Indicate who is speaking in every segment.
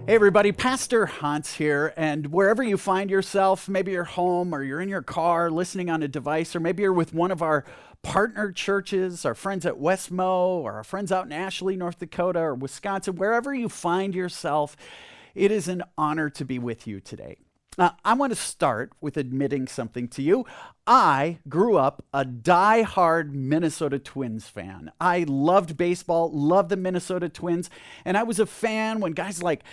Speaker 1: Hey everybody, Pastor Hans here, and wherever you find yourself, maybe you're home or you're in your car listening on a device, or maybe you're with one of our partner churches, our friends at Westmo, or our friends out in Ashley, North Dakota, or Wisconsin, wherever you find yourself, it is an honor to be with you today. I want to start with admitting something to you. I grew up a die-hard Minnesota Twins fan. I loved baseball, loved the Minnesota Twins, and I was a fan when guys like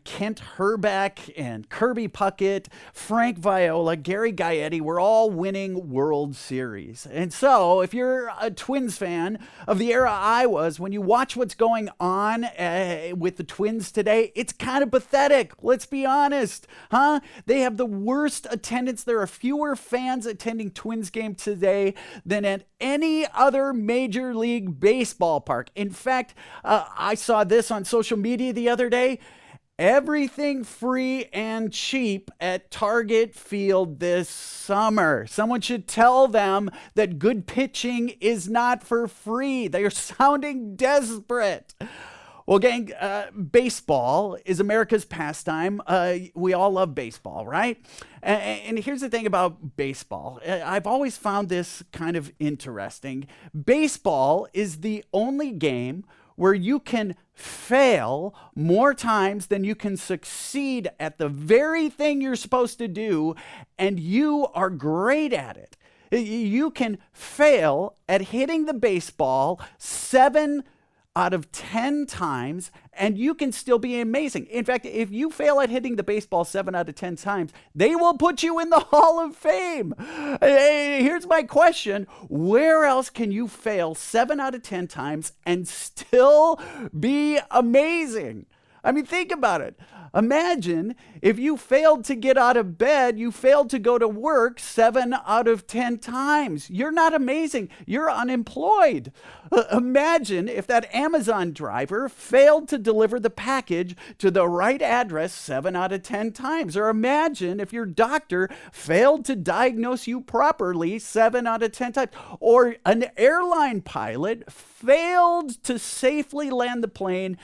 Speaker 1: Kent Hrbek and Kirby Puckett, Frank Viola, Gary Gaetti were all winning World Series. And so, if you're a Twins fan of the era I was, when you watch what's going on with the Twins today, it's kind of pathetic. Let's be honest, huh? They have the worst attendance. There are fewer fans attending Twins game today than at any other Major League Baseball park. In fact, I saw this on social media the other day. Everything free and cheap at Target Field this summer. Someone should tell them that good pitching is not for free. They are sounding desperate. Well, gang, baseball is America's pastime. We all love baseball, right? And here's the thing about baseball. I've always found this kind of interesting. Baseball is the only game where you can fail more times than you can succeed at the very thing you're supposed to do, and you are great at it. You can fail at hitting the baseball 7 out of 10 times, and you can still be amazing. In fact, if you fail at hitting the baseball 7 out of 10 times, they will put you in the Hall of Fame. Here's my question. Where else can you fail 7 out of 10 times and still be amazing? I mean, think about it. Imagine if you failed to get out of bed, you failed to go to work 7 out of 10 times. You're not amazing. You're unemployed. Imagine if that Amazon driver failed to deliver the package to the right address 7 out of 10 times. Or imagine if your doctor failed to diagnose you properly 7 out of 10 times. Or an airline pilot failed to safely land the plane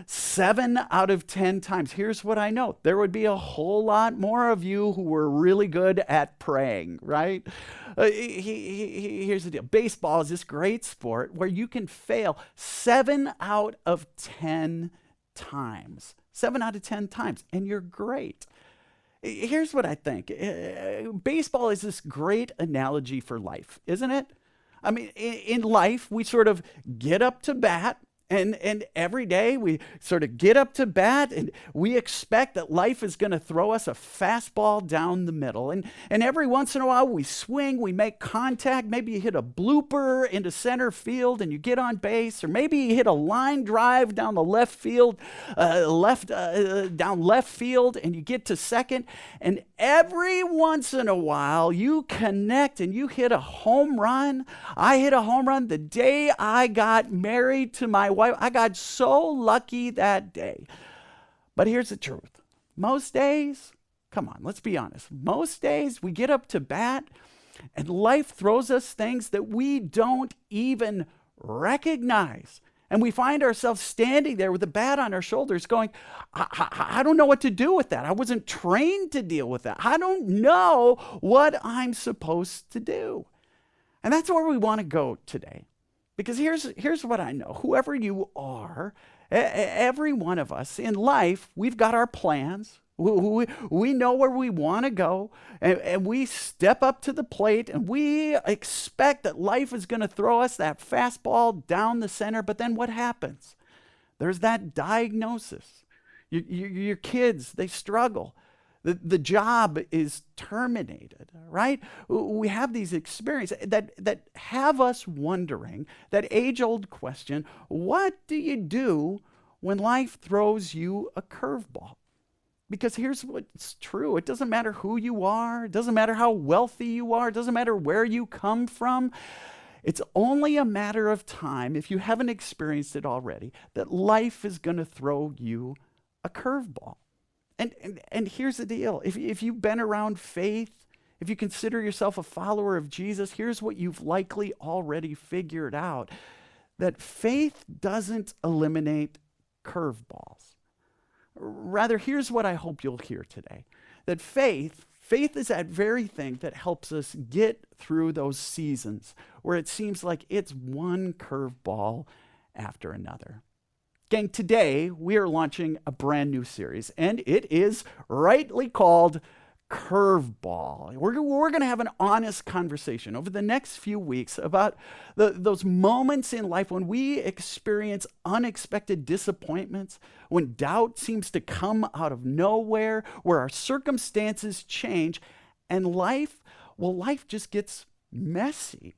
Speaker 1: 7 out of 10 times. Here's what I know. There would be a whole lot more of you who were really good at praying, right? Here's the deal. Baseball is this great sport where you can fail 7 out of 10 times. 7 out of 10 times, and you're great. Here's what I think. Baseball is this great analogy for life, isn't it? I mean, in life, we sort of get up to bat, and every day we sort of get up to bat, and we expect that life is going to throw us a fastball down the middle. And every once in a while, we swing, we make contact. Maybe you hit a blooper into center field and you get on base, or maybe you hit a line drive down the left field, down left field, and you get to second. And every once in a while, you connect and you hit a home run. I hit a home run the day I got married to my wife. I got so lucky that day. But here's the truth. Most days, come on, let's be honest. Most days we get up to bat and life throws us things that we don't even recognize. And we find ourselves standing there with a bat on our shoulders going, I don't know what to do with that. I wasn't trained to deal with that. I don't know what I'm supposed to do. And that's where we want to go today. Because here's what I know. Whoever you are, every one of us in life, we've got our plans. We know where we want to go, and we step up to the plate, and we expect that life is going to throw us that fastball down the center. But then what happens? There's that diagnosis. Your kids, they struggle. The job is terminated, right? We have these experiences that have us wondering, that age-old question, what do you do when life throws you a curveball? Because here's what's true. It doesn't matter who you are. It doesn't matter how wealthy you are. It doesn't matter where you come from. It's only a matter of time, if you haven't experienced it already, that life is going to throw you a curveball. And here's the deal. If you've been around faith, if you consider yourself a follower of Jesus, here's what you've likely already figured out, that faith doesn't eliminate curveballs. Rather, here's what I hope you'll hear today. That faith is that very thing that helps us get through those seasons where it seems like it's one curveball after another. Gang, today we are launching a brand new series, and it is rightly called Curveball. We're going to have an honest conversation over the next few weeks about those moments in life when we experience unexpected disappointments, when doubt seems to come out of nowhere, where our circumstances change, and life just gets messy.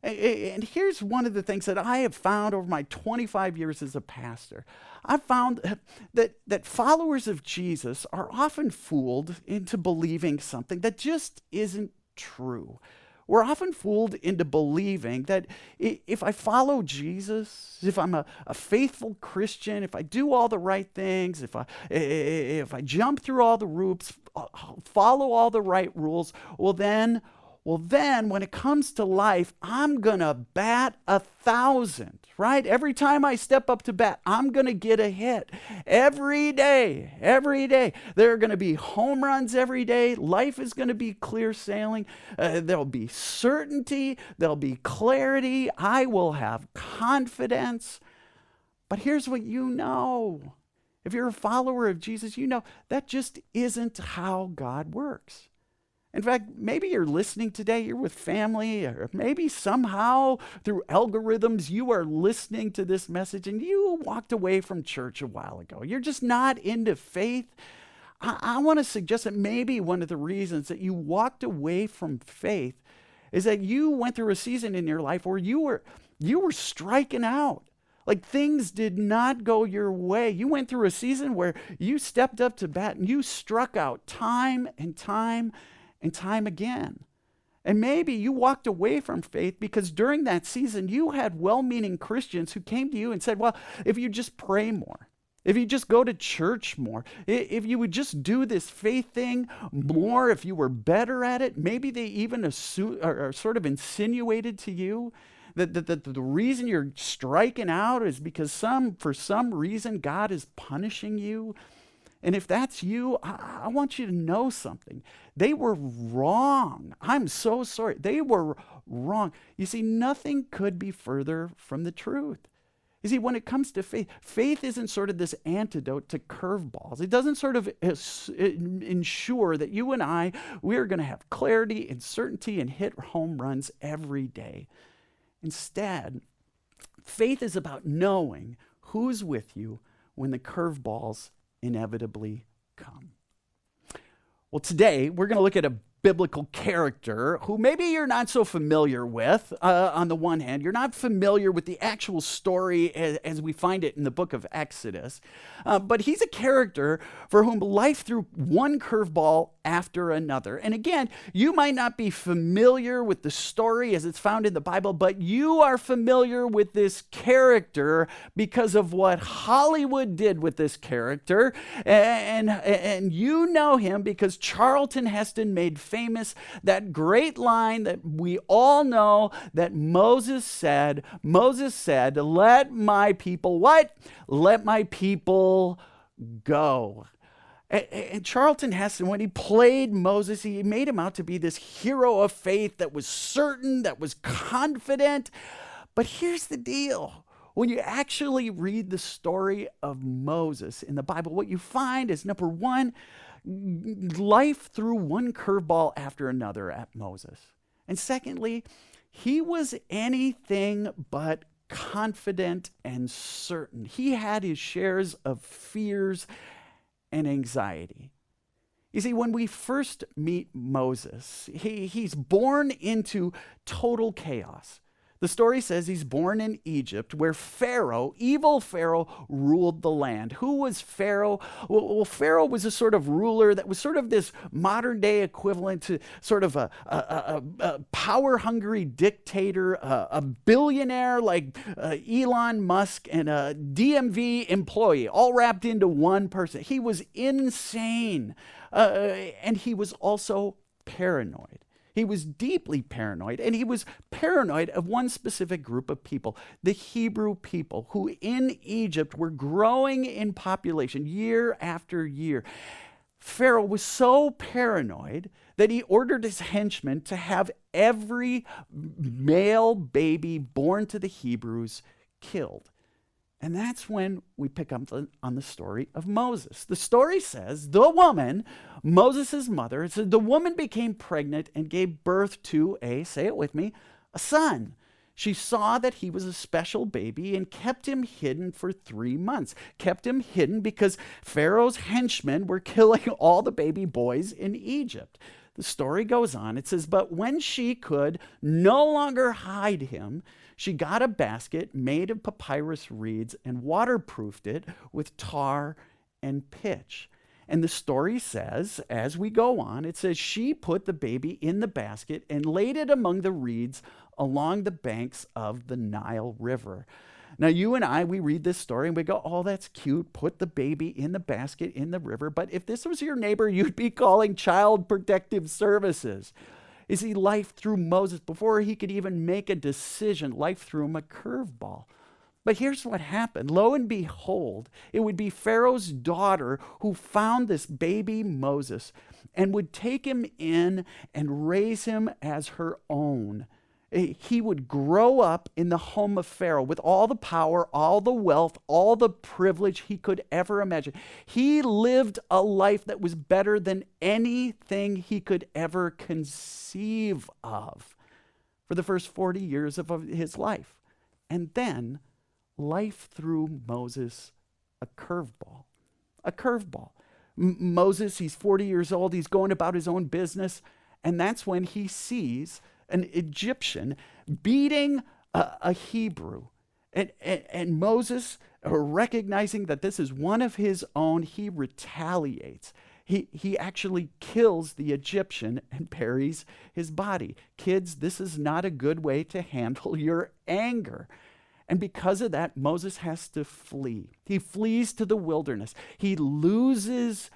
Speaker 1: And here's one of the things that I have found over my 25 years as a pastor. I've found that followers of Jesus are often fooled into believing something that just isn't true. We're often fooled into believing that if I follow Jesus, if I'm a faithful Christian, if I do all the right things, if I jump through all the hoops, follow all the right rules, well then, when it comes to life, I'm going to bat 1,000, right? Every time I step up to bat, I'm going to get a hit. Every day. There are going to be home runs every day. Life is going to be clear sailing. There'll be certainty. There'll be clarity. I will have confidence. But here's what you know. If you're a follower of Jesus, you know that just isn't how God works. In fact, maybe you're listening today, you're with family, or maybe somehow through algorithms you are listening to this message and you walked away from church a while ago. You're just not into faith. I want to suggest that maybe one of the reasons that you walked away from faith is that you went through a season in your life where you were striking out. Like things did not go your way. You went through a season where you stepped up to bat and you struck out time and time again. And maybe you walked away from faith because during that season you had well-meaning Christians who came to you and said, well, if you just pray more, if you just go to church more, if you would just do this faith thing more, if you were better at it, maybe they even sort of insinuated to you that the reason you're striking out is because for some reason God is punishing you. And if that's you, I want you to know something. They were wrong. I'm so sorry. They were wrong. You see, nothing could be further from the truth. You see, when it comes to faith isn't sort of this antidote to curveballs. It doesn't sort of ensure that you and we're going to have clarity and certainty and hit home runs every day. Instead, faith is about knowing who's with you when the curveballs inevitably come. Well, today we're going to look at a biblical character who maybe you're not so familiar with. On the one hand, you're not familiar with the actual story as we find it in the book of Exodus, but he's a character for whom life threw one curveball after another. And again, you might not be familiar with the story as it's found in the Bible, but you are familiar with this character because of what Hollywood did with this character, and you know him because Charlton Heston made famous that great line that we all know that Moses said, let my people what? Let my people go. And Charlton Heston, when he played Moses, he made him out to be this hero of faith that was certain, that was confident. But here's the deal. When you actually read the story of Moses in the Bible, what you find is, number one, life threw one curveball after another at Moses. And secondly, he was anything but confident and certain. He had his shares of fears and anxiety. You see, when we first meet Moses, he's born into total chaos. The story says he's born in Egypt, where Pharaoh, evil Pharaoh, ruled the land. Who was Pharaoh? Well, Pharaoh was a sort of ruler that was sort of this modern day equivalent to sort of a power-hungry dictator, a billionaire like Elon Musk, and a DMV employee, all wrapped into one person. He was insane, and he was also paranoid. He was deeply paranoid, and he was paranoid of one specific group of people, the Hebrew people, who in Egypt were growing in population year after year. Pharaoh was so paranoid that he ordered his henchmen to have every male baby born to the Hebrews killed. And that's when we pick up on the story of Moses. The story says the woman, Moses' mother, it said the woman became pregnant and gave birth to say it with me, a son. She saw that he was a special baby and kept him hidden for 3 months. Kept him hidden because Pharaoh's henchmen were killing all the baby boys in Egypt. The story goes on. It says, but when she could no longer hide him, she got a basket made of papyrus reeds and waterproofed it with tar and pitch. And the story says, as we go on, it says she put the baby in the basket and laid it among the reeds along the banks of the Nile River. Now, you and I, we read this story and we go, oh, that's cute. Put the baby in the basket in the river. But if this was your neighbor, you'd be calling Child Protective Services. You see, life threw Moses, before he could even make a decision, life threw him a curveball. But here's what happened. Lo and behold, it would be Pharaoh's daughter who found this baby Moses and would take him in and raise him as her own. He would grow up in the home of Pharaoh with all the power, all the wealth, all the privilege he could ever imagine. He lived a life that was better than anything he could ever conceive of for the first 40 years of his life. And then life threw Moses a curveball. A curveball. Moses, he's 40 years old. He's going about his own business. And that's when he sees an Egyptian beating a Hebrew. And Moses, recognizing that this is one of his own, he retaliates. He actually kills the Egyptian and buries his body. Kids, this is not a good way to handle your anger. And because of that, Moses has to flee. He flees to the wilderness. He loses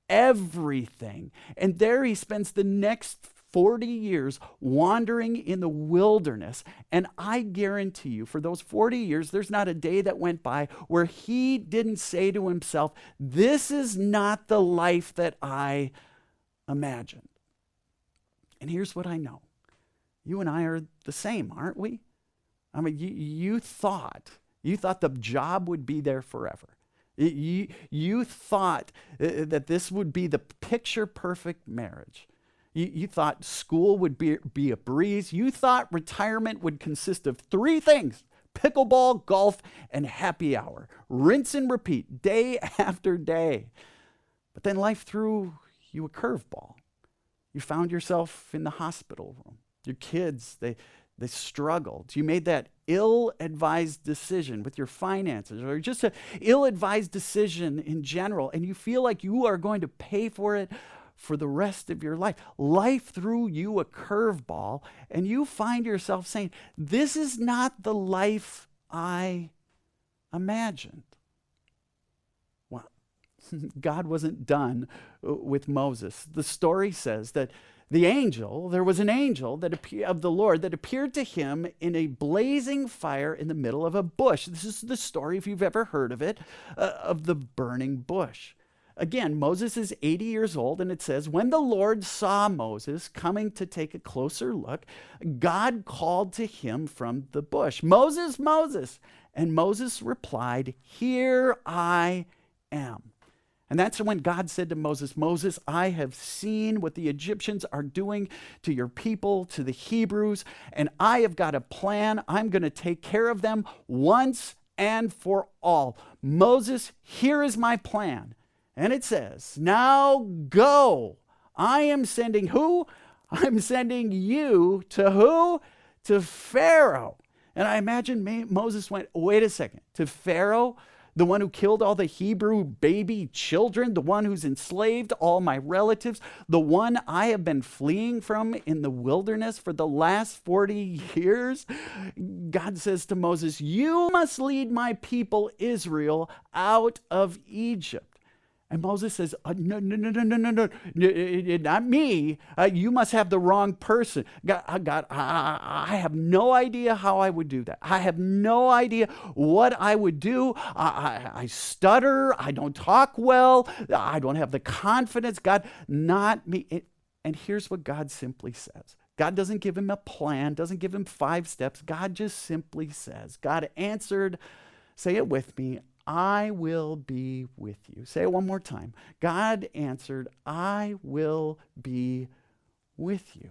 Speaker 1: everything. And there he spends the next 40 years wandering in the wilderness. And I guarantee you, for those 40 years, there's not a day that went by where he didn't say to himself, this is not the life that I imagined. And here's what I know. You and I are the same, aren't we? I mean, you thought the job would be there forever. You thought that this would be the picture-perfect marriage. You thought school would be a breeze. You thought retirement would consist of 3 things: pickleball, golf, and happy hour. Rinse and repeat, day after day. But then life threw you a curveball. You found yourself in the hospital room. Your kids, they struggled. You made that ill-advised decision with your finances, or just an ill-advised decision in general, and you feel like you are going to pay for it for the rest of your life. Life threw you a curveball, and you find yourself saying, this is not the life I imagined. Well, God wasn't done with Moses. The story says that there was an angel of the Lord that appeared to him in a blazing fire in the middle of a bush. This is the story, if you've ever heard of it, of the burning bush. Again, Moses is 80 years old, and it says, when the Lord saw Moses coming to take a closer look, God called to him from the bush, Moses, Moses. And Moses replied, here I am. And that's when God said to Moses, Moses, I have seen what the Egyptians are doing to your people, to the Hebrews, and I have got a plan. I'm going to take care of them once and for all. Moses, here is my plan. And it says, now go. I am sending who? I'm sending you to who? To Pharaoh. And I imagine Moses went, wait a second, to Pharaoh? The one who killed all the Hebrew baby children, the one who's enslaved all my relatives, the one I have been fleeing from in the wilderness for the last 40 years. God says to Moses, you must lead my people Israel out of Egypt. And Moses says, no, no, no, no, no, no, no, not me. You must have the wrong person. God, I have no idea how I would do that. I have no idea what I would do. I stutter. I don't talk well. I don't have the confidence. God, not me. And here's what God simply says. God doesn't give him a plan, doesn't give him 5 steps. God just simply says, God answered, say it with me, I will be with you. Say it one more time. God answered, I will be with you.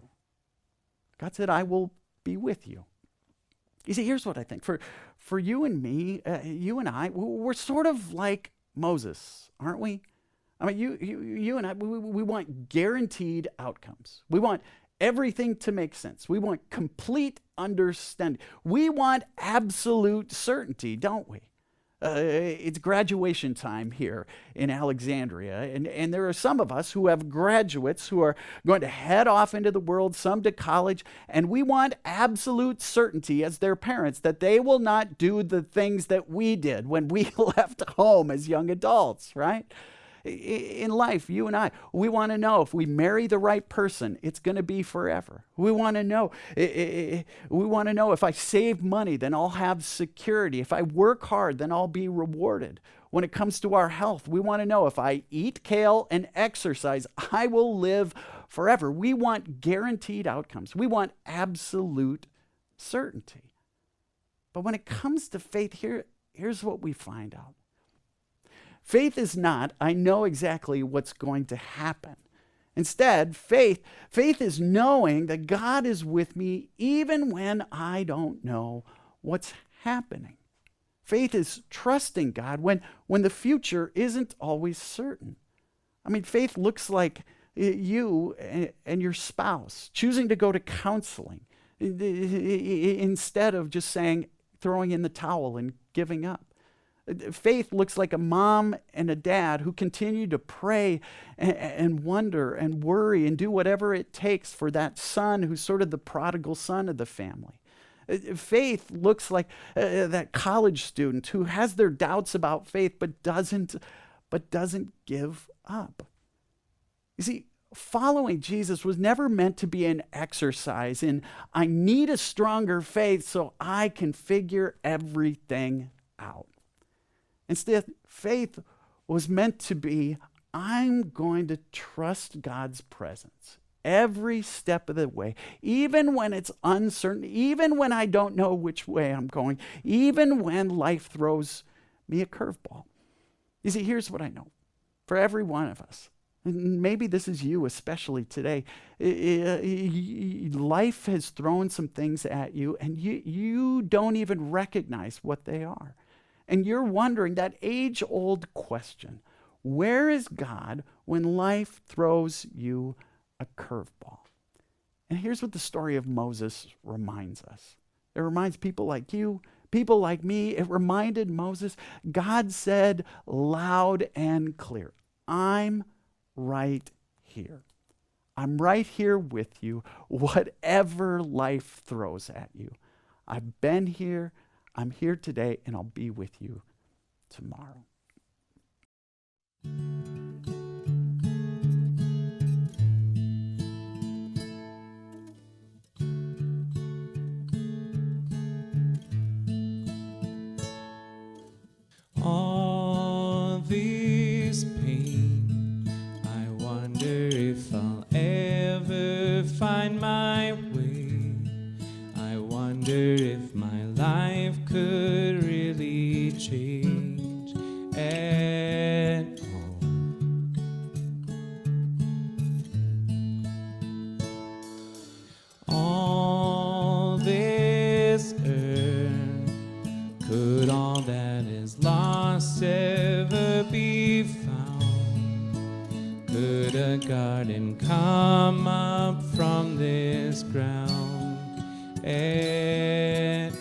Speaker 1: God said, I will be with you. You see, here's what I think. For you and me, you and I, we're sort of like Moses, aren't we? I mean, you and I, we want guaranteed outcomes. We want everything to make sense. We want complete understanding. We want absolute certainty, don't we? It's graduation time here in Alexandria, and there are some of us who have graduates who are going to head off into the world, some to college, and we want absolute certainty as their parents that they will not do the things that we did when we left home as young adults, right? In life, you and I, we want to know if we marry the right person, it's going to be forever. We want to know. If I save money, then I'll have security. If I work hard, then I'll be rewarded. When it comes to our health, we want to know if I eat kale and exercise, I will live forever. We want guaranteed outcomes. We want absolute certainty. But when it comes to faith, here's what we find out. Faith is not, I know exactly what's going to happen. Instead, faith is knowing that God is with me even when I don't know what's happening. Faith is trusting God when the future isn't always certain. I mean, faith looks like you and your spouse choosing to go to counseling instead of just throwing in the towel and giving up. Faith looks like a mom and a dad who continue to pray and wonder and worry and do whatever it takes for that son who's sort of the prodigal son of the family. Faith looks like that college student who has their doubts about faith but doesn't give up. You see, following Jesus was never meant to be an exercise in, I need a stronger faith so I can figure everything out. Instead, faith was meant to be, I'm going to trust God's presence every step of the way, even when it's uncertain, even when I don't know which way I'm going, even when life throws me a curveball. You see, here's what I know. For every one of us, and maybe this is you especially today, life has thrown some things at you, and you don't even recognize what they are. And you're wondering that age-old question, where is God when life throws you a curveball? And here's what the story of Moses reminds us. It reminds people like you, people like me. It reminded Moses, God said loud and clear, I'm right here. I'm right here with you, whatever life throws at you. I've been here. I'm here today, and I'll be with you tomorrow.
Speaker 2: All this pain, I wonder if I'll ever find my way. I wonder if my life could really change at all. All this earth, could all that is lost ever be found? Could a garden come up from this ground? At all.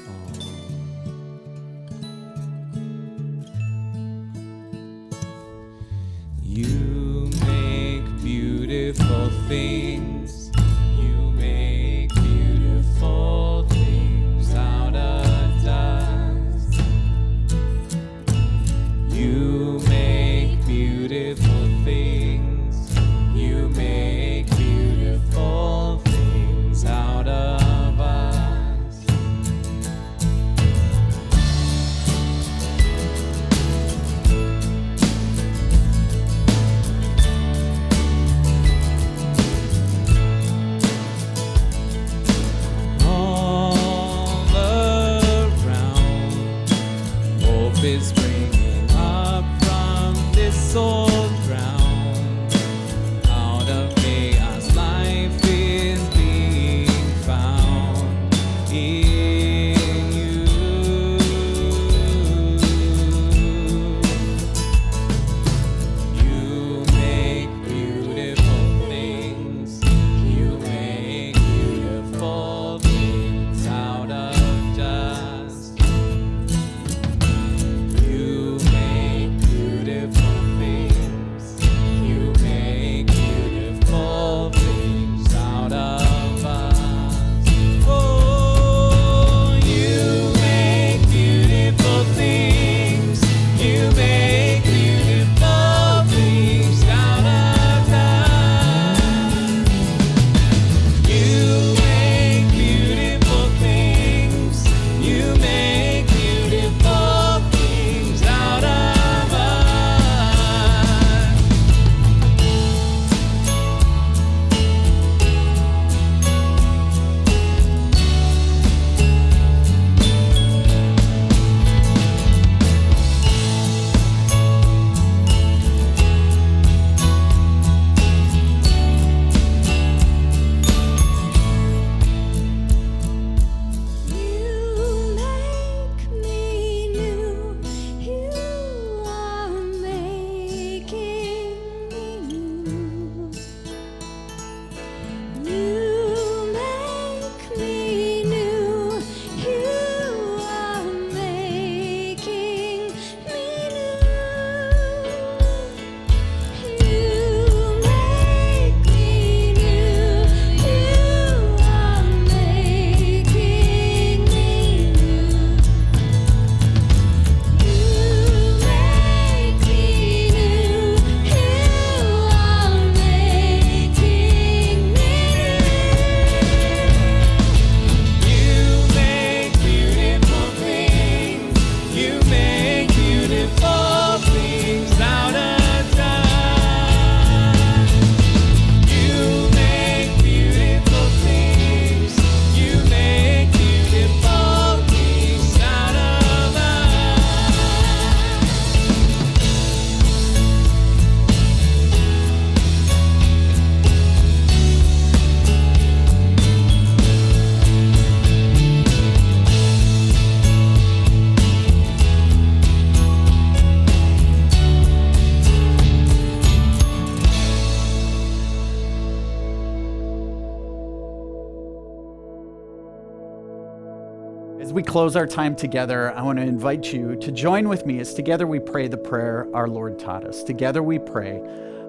Speaker 1: As we close our time together, I want to invite you to join with me as together we pray the prayer our Lord taught us. Together we pray,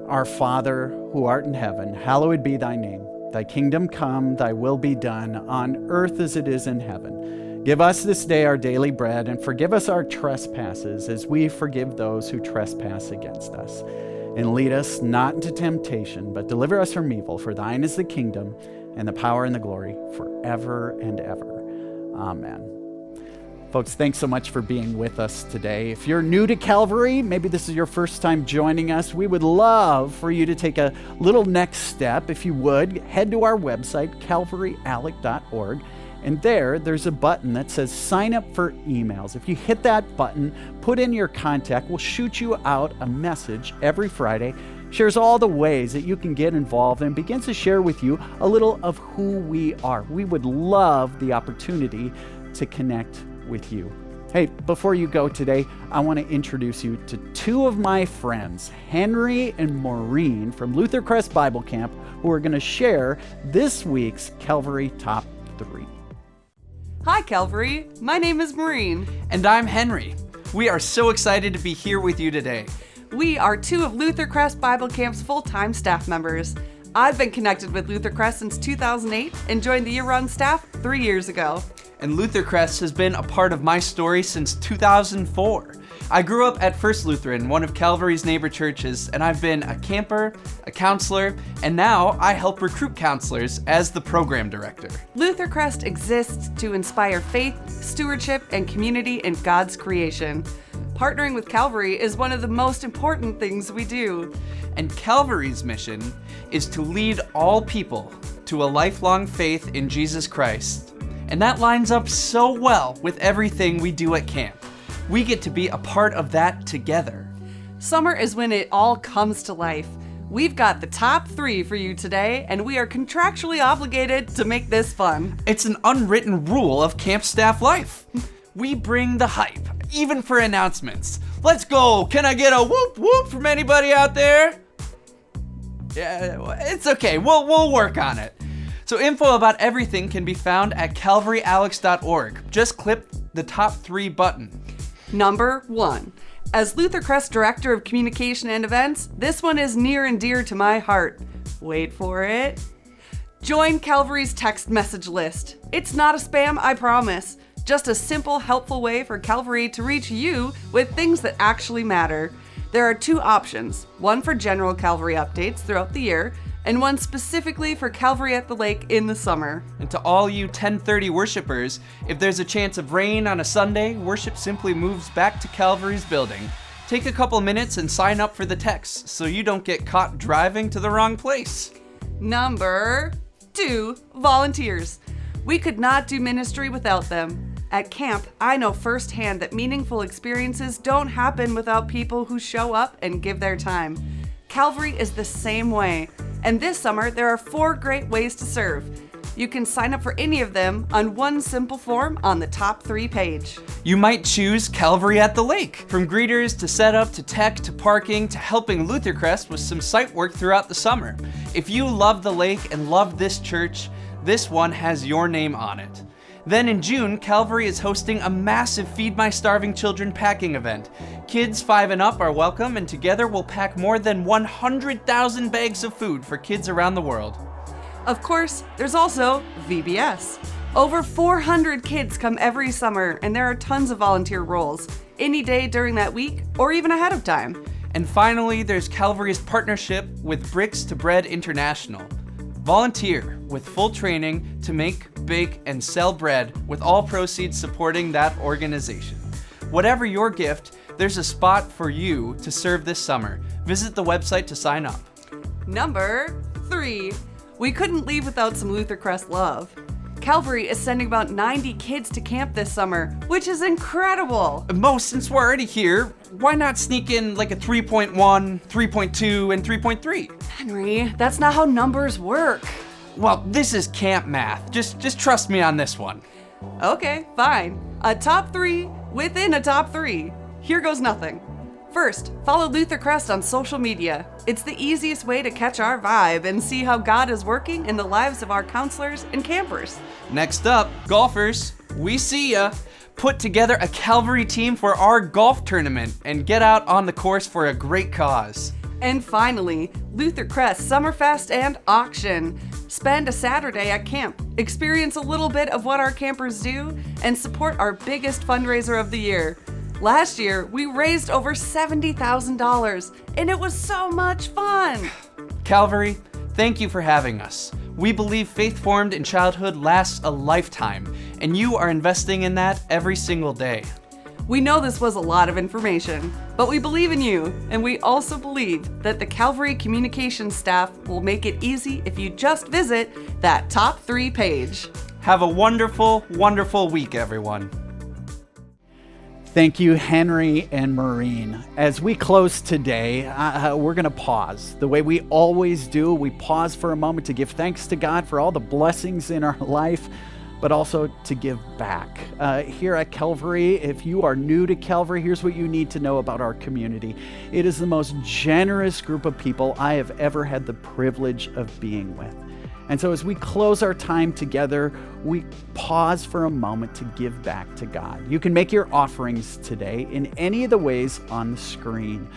Speaker 1: Our Father, who art in heaven, hallowed be thy name. Thy kingdom come, thy will be done, on earth as it is in heaven. Give us this day our daily bread, and forgive us our trespasses as we forgive those who trespass against us. And lead us not into temptation, but deliver us from evil. For thine is the kingdom, and the power and the glory forever and ever. Amen. Folks, thanks so much for being with us today. If you're new to Calvary, maybe this is your first time joining us, we would love for you to take a little next step. If you would, head to our website, calvaryalec.org, and there's a button that says sign up for emails. If you hit that button, put in your contact, we'll shoot you out a message every Friday, shares all the ways that you can get involved and begins to share with you a little of who we are. We would love the opportunity to connect with you. Hey, before you go today, I want to introduce you to two of my friends, Henry and Maureen from Luther Crest Bible Camp, who are going to share this week's Calvary Top 3.
Speaker 3: Hi, Calvary. My name is Maureen.
Speaker 4: And I'm Henry. We are so excited to be here with you today.
Speaker 3: We are two of Luther Crest Bible Camp's full-time staff members. I've been connected with Luther Crest since 2008 and joined the year-round staff 3 years ago.
Speaker 4: And Luther Crest has been a part of my story since 2004. I grew up at First Lutheran, one of Calvary's neighbor churches, and I've been a camper, a counselor, and now I help recruit counselors as the program director.
Speaker 3: Luther Crest exists to inspire faith, stewardship, and community in God's creation. Partnering with Calvary is one of the most important things we do.
Speaker 4: And Calvary's mission is to lead all people to a lifelong faith in Jesus Christ. And that lines up so well with everything we do at camp. We get to be a part of that together.
Speaker 3: Summer is when it all comes to life. We've got the top 3 for you today, and we are contractually obligated to make this fun.
Speaker 4: It's an unwritten rule of camp staff life. We bring the hype, even for announcements. Let's go! Can I get a whoop whoop from anybody out there? Yeah, it's okay. We'll work on it. So info about everything can be found at calvaryalex.org. Just click the top 3 button.
Speaker 3: Number 1. As Luther Crest Director of Communication and Events, this one is near and dear to my heart. Wait for it. Join Calvary's text message list. It's not a spam, I promise. Just a simple, helpful way for Calvary to reach you with things that actually matter. There are 2 options, one for general Calvary updates throughout the year, and one specifically for Calvary at the Lake in the summer.
Speaker 4: And to all you 10:30 worshipers, if there's a chance of rain on a Sunday, worship simply moves back to Calvary's building. Take a couple minutes and sign up for the text so you don't get caught driving to the wrong place.
Speaker 3: Number 2, volunteers. We could not do ministry without them. At camp, I know firsthand that meaningful experiences don't happen without people who show up and give their time. Calvary is the same way. And this summer, there are 4 great ways to serve. You can sign up for any of them on one simple form on the top 3 page.
Speaker 4: You might choose Calvary at the Lake. From greeters to setup to tech to parking to helping Luther Crest with some site work throughout the summer. If you love the lake and love this church, this one has your name on it. Then in June, Calvary is hosting a massive Feed My Starving Children packing event. Kids 5 and up are welcome, and together we'll pack more than 100,000 bags of food for kids around the world.
Speaker 3: Of course, there's also VBS. Over 400 kids come every summer, and there are tons of volunteer roles, any day during that week or even ahead of time.
Speaker 4: And finally, there's Calvary's partnership with Bricks to Bread International. Volunteer with full training to make, bake, and sell bread, with all proceeds supporting that organization. Whatever your gift, there's a spot for you to serve this summer. Visit the website to sign up.
Speaker 3: Number 3. We couldn't leave without some Luther Crest love. Calvary is sending about 90 kids to camp this summer, which is incredible.
Speaker 4: Mo, since we're already here, why not sneak in like a 3.1, 3.2, and 3.3?
Speaker 3: Henry, that's not how numbers work.
Speaker 4: Well, this is camp math. Just trust me on this one.
Speaker 3: Okay, fine. A top 3 within a top 3. Here goes nothing. First, follow Luther Crest on social media. It's the easiest way to catch our vibe and see how God is working in the lives of our counselors and campers.
Speaker 4: Next up, golfers, we see ya. Put together a Calvary team for our golf tournament and get out on the course for a great cause.
Speaker 3: And finally, Luther Crest Summerfest and Auction. Spend a Saturday at camp, experience a little bit of what our campers do, and support our biggest fundraiser of the year. Last year, we raised over $70,000, and it was so much fun.
Speaker 4: Calvary, thank you for having us. We believe faith formed in childhood lasts a lifetime, and you are investing in that every single day.
Speaker 3: We know this was a lot of information, but we believe in you, and we also believe that the Calvary communications staff will make it easy if you just visit that top 3 page.
Speaker 4: Have a wonderful, wonderful week, everyone.
Speaker 1: Thank you, Henry and Maureen. As we close today, we're going to pause. The way we always do, we pause for a moment to give thanks to God for all the blessings in our life, but also to give back. Here at Calvary, if you are new to Calvary, here's what you need to know about our community. It is the most generous group of people I have ever had the privilege of being with. And so as we close our time together, we pause for a moment to give back to God. You can make your offerings today in any of the ways on the screen.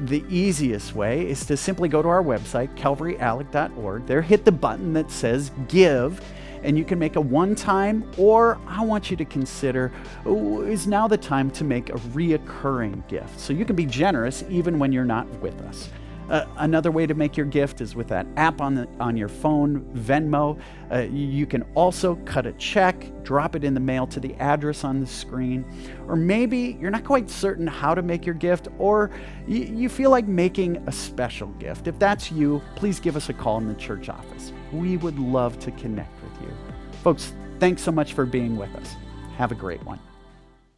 Speaker 1: The easiest way is to simply go to our website, calvaryalec.org. There, hit the button that says Give, and you can make a one-time, or I want you to consider, is now the time to make a reoccurring gift. So you can be generous even when you're not with us. Another way to make your gift is with that app on your phone, Venmo. You can also cut a check, drop it in the mail to the address on the screen. Or maybe you're not quite certain how to make your gift, or you feel like making a special gift. If that's you, please give us a call in the church office. We would love to connect with you. Folks, thanks so much for being with us. Have a great one.